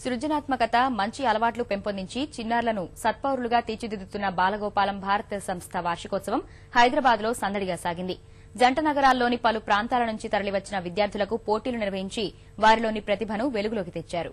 సృజనాత్మకత, మంచి అలవాట్లు పెంపొందించి చిన్నారులను సత్పౌరులుగా తీర్చిదిద్దుతున్న బాలగోపాలం భారత సంస్థ వార్షికోత్సవం హైదరాబాద్లో సందడిగా సాగింది. జంట నగరాల్లోని పలు ప్రాంతాల నుంచి తరలివచ్చిన విద్యార్థులకు పోటీలు నిర్వహించి వారిలోని ప్రతిభను వెలుగులోకి తెచ్చారు.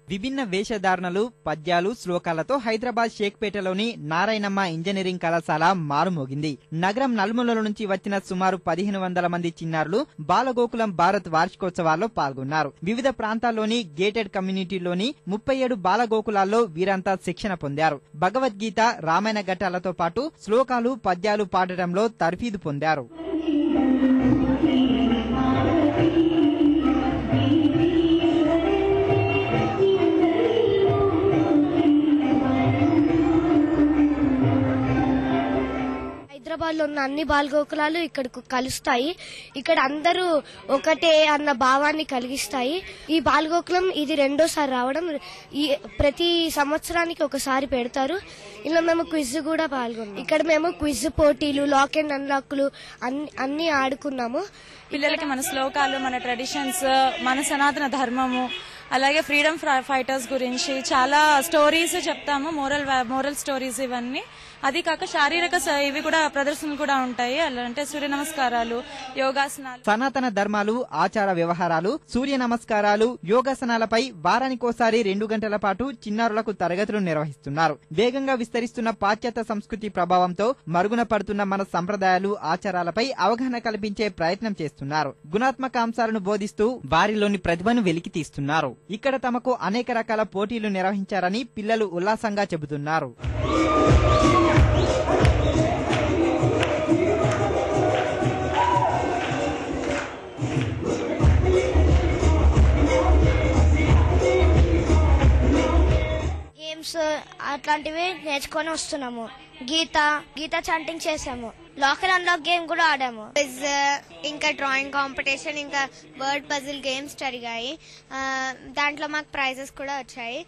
విభిన్న వేషధారణలు, పద్యాలు, శ్లోకాలతో హైదరాబాద్ షేక్పేటలోని నారాయణమ్మ ఇంజనీరింగ్ కళాశాల మారుమోగింది. నగరం నలుమూలల నుంచి వచ్చిన సుమారు 1500 మంది చిన్నారులు బాలగోకులం భారత్ వార్షికోత్సవాల్లో పాల్గొన్నారు. వివిధ ప్రాంతాల్లోని గేటెడ్ కమ్యూనిటీలోని 37 బాలగోకులాల్లో వీరంతా శిక్షణ పొందారు. భగవద్గీత, రామాయణ ఘట్టాలతో పాటు శ్లోకాలు, పద్యాలు పాడటంలో తర్ఫీదు పొందారు. హైదరాబాద్లో ఉన్న అన్ని బాలగోకులాలు ఇక్కడకు కలుస్తాయి. ఇక్కడ అందరూ ఒకటే అన్న భావాన్ని కలిగిస్తాయి. ఈ బాలగోకులం ఇది రెండోసారి రావడం. ప్రతి సంవత్సరానికి ఒకసారి పెడతారు. ఇలా మేము క్విజ్ కూడా పాల్గొన్నాం. ఇక్కడ మేము క్విజ్ పోటీలు, లాక్ అండ్ అన్లాక్లు అన్ని ఆడుకున్నాము. పిల్లలకి మన శ్లోకాలు, మన ట్రెడిషన్స్, మన సనాతన ధర్మము, అలాగే ఫ్రీడమ్ ఫైటర్స్ గురించి చాలా స్టోరీస్ చెప్తాము. మోరల్ స్టోరీస్ ఇవన్నీ. అది కాక శారీరక ఇవి కూడా ప్రదర్శనలు కూడా ఉంటాయి. అంటే సూర్య నమస్కారాలు, యోగాసనాలు. సనాతన ధర్మాలు, ఆచార వ్యవహారాలు, సూర్య నమస్కారాలు, యోగాసనాలపై వారానికోసారి 2 గంటల పాటు చిన్నారులకు తరగతులు నిర్వహిస్తున్నారు. వేగంగా విస్తరిస్తున్న పాశ్చాత్య సంస్కృతి ప్రభావంతో మరుగున పడుతున్న మన సంప్రదాయాలు, ఆచారాలపై అవగాహన కల్పించే ప్రయత్నం చేస్తున్నారు. గుణాత్మక అంశాలను బోధిస్తూ వారిలోని ప్రతిభను వెలికి తీస్తున్నారు. ఇక్కడ తమకు అనేక రకాల పోటీలు నిర్వహించారని పిల్లలు ఉల్లాసంగా చెబుతున్నారు. గేమ్స్ అట్లాంటివి నేర్చుకొని వస్తున్నాము. గీత చాంటింగ్ చేసాము. లాక్ అండ్ అన్లాక్ గేమ్ కూడా ఆడాము. ఇంకా డ్రాయింగ్ కాంపిటీషన్, ఇంకా వర్డ్ పజిల్ గేమ్స్ జరిగాయి. దాంట్లో మాకు ప్రైజెస్ కూడా వచ్చాయి.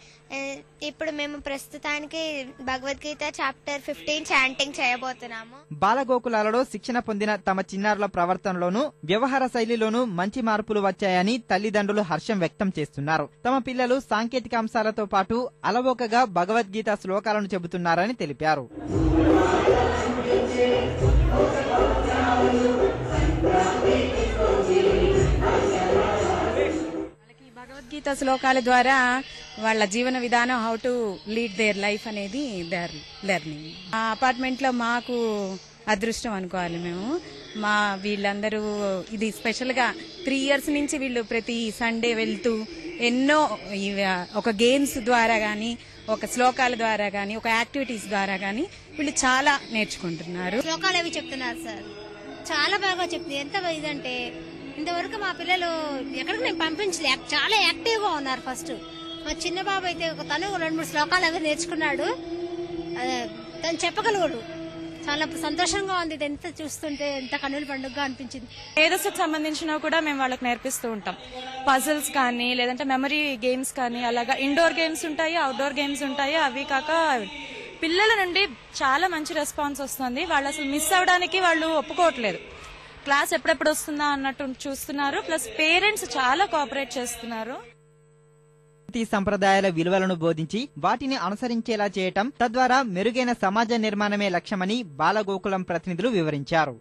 ఇప్పుడు మేము ప్రస్తుతానికి భగవద్గీత చాప్టర్ 15 చాంటింగ్ చేయబోతున్నాము. బాలగోకులాలలో శిక్షణ పొందిన తమ చిన్నారుల ప్రవర్తనలోనూ, వ్యవహార శైలిలోనూ మంచి మార్పులు వచ్చాయని తల్లిదండ్రులు హర్షం వ్యక్తం చేస్తున్నారు. తమ పిల్లలు సాంకేతిక అంశాలతో పాటు అలవోకగా భగవద్గీత శ్లోకాలను చెబుతున్నారని తెలిపారు. భగవద్గీత శ్లోకాల ద్వారా వాళ్ళ జీవన విధానం, how to lead their life అనేది దేర్ లెర్నింగ్. ఆ అపార్ట్మెంట్ లో మాకు అదృష్టం అనుకోవాలి. మేము వీళ్ళందరూ ఇది స్పెషల్ గా 3 years నుంచి వీళ్ళు ప్రతి సండే వెళ్తూ ఎన్నో ఒక గేమ్స్ ద్వారా గానీ, ఒక శ్లోకాల ద్వారా గానీ, ఒక యాక్టివిటీస్ ద్వారా గానీ వీళ్ళు చాలా నేర్చుకుంటున్నారు. శ్లోకాలు అవి చెప్తున్నారు సార్. చాలా బాగా చెప్తుంది. ఎంత ఇదంటే ఇంతవరకు మా పిల్లలు ఎక్కడికి నేను పంపించలే. చాలా యాక్టివ్ గా ఉన్నారు. ఫస్ట్ మా చిన్న బాబు అయితే తను 2-3 శ్లోకాలు అవి నేర్చుకున్నాడు. తను చెప్పగలడు. చాలా సంతోషంగా ఉంది. ఎంత చూస్తుంటే ఎంత కన్నుల పండుగగా అనిపించింది. మేధస్సుకు సంబంధించినవి కూడా మేము వాళ్ళకి నేర్పిస్తూ ఉంటాం. పజిల్స్ కానీ, లేదంటే మెమరీ గేమ్స్ కానీ, అలాగా ఇండోర్ గేమ్స్ ఉంటాయి, అవుట్డోర్ గేమ్స్ ఉంటాయి. అవి కాక పిల్లల నుండి చాలా మంచి రెస్పాన్స్ వస్తుంది. వాళ్ళు అసలు మిస్ అవడానికి వాళ్ళు ఒప్పుకోవట్లేదు. క్లాస్ ఎప్పుడెప్పుడు వస్తుందా అన్నట్టు చూస్తున్నారు. ప్లస్ పేరెంట్స్ చాలా కోఆపరేట్ చేస్తున్నారు. సంప్రదాయాల విలువలను బోధించి వాటిని అనుసరించేలా చేయటం, తద్వారా మెరుగైన సమాజ నిర్మాణమే లక్ష్యమని బాలగోకులం ప్రతినిధులు వివరించారు.